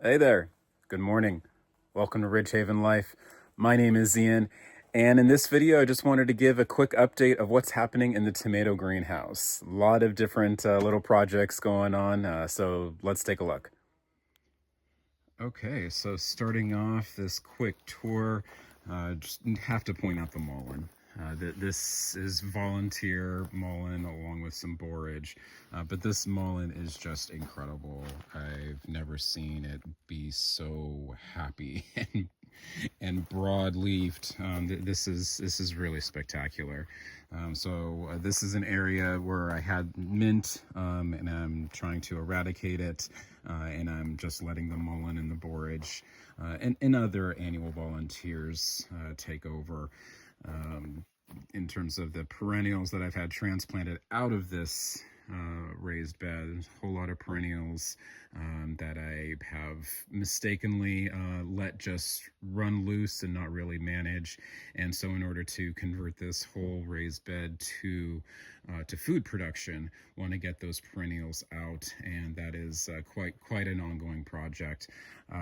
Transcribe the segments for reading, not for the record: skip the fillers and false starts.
Hey there. Good morning. Welcome to Ridgehaven Life. My name is Ian, and in this video, I just wanted to give a quick update of what's happening in the tomato greenhouse. A lot of different little projects going on, so let's take a look. Okay, so starting off this quick tour, just have to point out the mullein. This is volunteer mullein along with some borage, but this mullein is just incredible. I've never seen it be so happy and broad-leafed. This is really spectacular. This is an area where I had mint, and I'm trying to eradicate it, and I'm just letting the mullein and the borage and other annual volunteers take over. In terms of the perennials that I've had transplanted out of this raised bed, a whole lot of perennials that I have mistakenly let just run loose and not really manage. And so in order to convert this whole raised bed to food production, want to get those perennials out, and that is quite an ongoing project.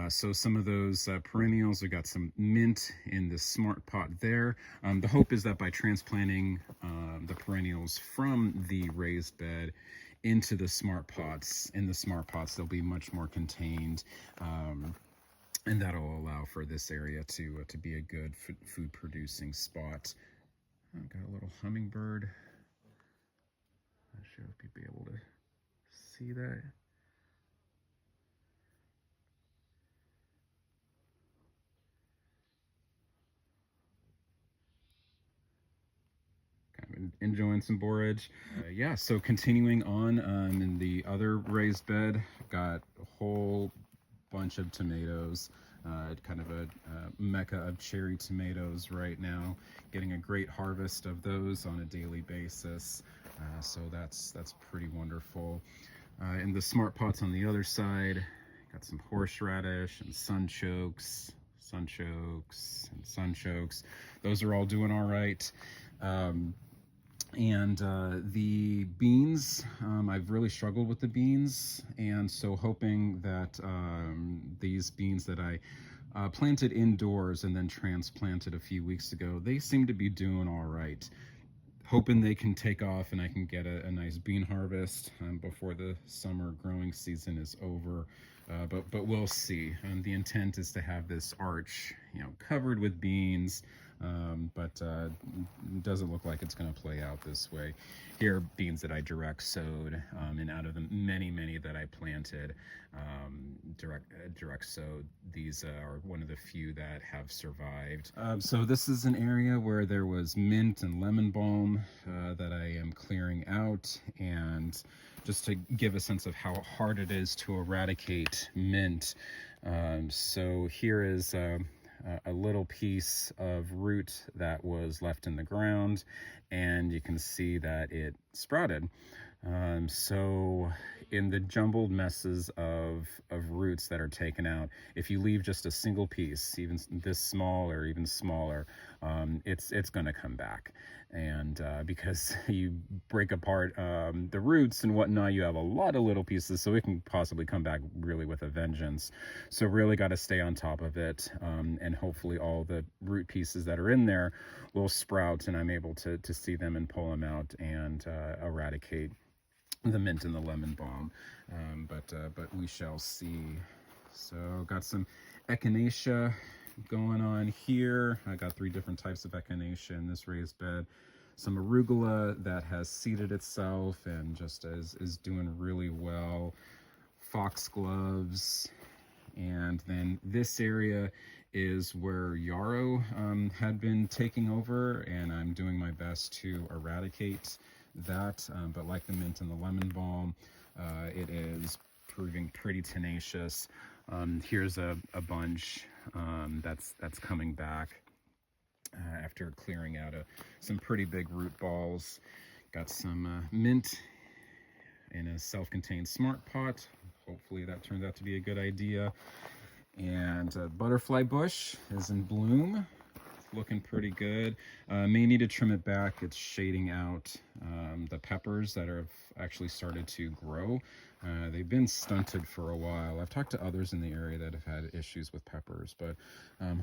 So some of those perennials, we got some mint in the smart pot there. The hope is that by transplanting the perennials from the raised bed into the smart pots, they'll be much more contained, and that'll allow for this area to be a good food producing spot. I've got a little hummingbird. Not sure if you'd be able to see that. Enjoying some borage. Yeah, so continuing on in the other raised bed, got a whole bunch of tomatoes, kind of a mecca of cherry tomatoes right now, getting a great harvest of those on a daily basis. So that's pretty wonderful. In the smart pots on the other side, got some horseradish and sunchokes. Those are all doing all right. The beans, I've really struggled with the beans, and so hoping that these beans that I planted indoors and then transplanted a few weeks ago, they seem to be doing all right. Hoping they can take off and I can get a nice bean harvest before the summer growing season is over. But we'll see. The intent is to have this arch, covered with beans, but doesn't look like it's going to play out this way. Here are beans that I direct sowed, and out of the many that I planted, direct sowed, these are one of the few that have survived. So this is an area where there was mint and lemon balm that I am clearing out, and just to give a sense of how hard it is to eradicate mint. So here is a little piece of root that was left in the ground, and you can see that it sprouted. So in the jumbled messes of roots that are taken out, if you leave just a single piece, even this small or even smaller, it's going to come back. And because you break apart the roots and whatnot, you have a lot of little pieces, so it can possibly come back really with a vengeance. So really got to stay on top of it, and hopefully all the root pieces that are in there will sprout, and I'm able to see them and pull them out and eradicate the mint and the lemon balm. But we shall see. So got some echinacea going on here. I got 3 different types of echinacea in this raised bed. Some arugula that has seeded itself and just is doing really well. Foxgloves. And then this area is where yarrow had been taking over, and I'm doing my best to eradicate that. But like the mint and the lemon balm, it is proving pretty tenacious. Here's a bunch that's coming back after clearing out some pretty big root balls. Got some mint in a self-contained smart pot. Hopefully that turns out to be a good idea. And butterfly bush is in bloom, looking pretty good. May need to trim it back. It's shading out the peppers that have actually started to grow. They've been stunted for a while. I've talked to others in the area that have had issues with peppers, but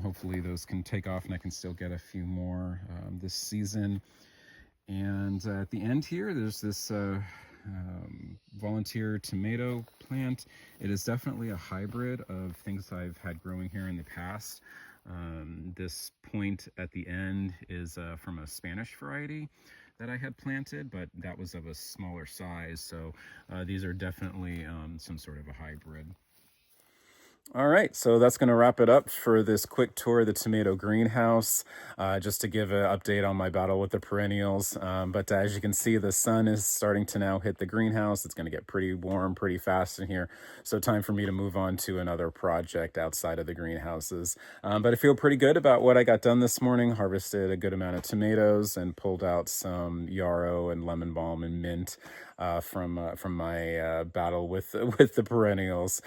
hopefully those can take off and I can still get a few more this season. And at the end here, there's this volunteer tomato plant. It is definitely a hybrid of things I've had growing here in the past. This point at the end is from a Spanish variety that I had planted, but that was of a smaller size. So these are definitely some sort of a hybrid. All right, so that's going to wrap it up for this quick tour of the tomato greenhouse, just to give an update on my battle with the perennials. But as you can see, the sun is starting to now hit the greenhouse. It's going to get pretty warm pretty fast in here, so time for me to move on to another project outside of the greenhouses. But I feel pretty good about what I got done this morning. Harvested a good amount of tomatoes and pulled out some yarrow and lemon balm and mint from my battle with the perennials.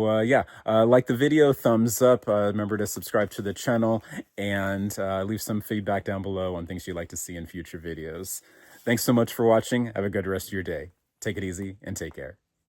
Yeah, like the video, thumbs up. Remember to subscribe to the channel and leave some feedback down below on things you'd like to see in future videos. Thanks so much for watching. Have a good rest of your day. Take it easy and take care.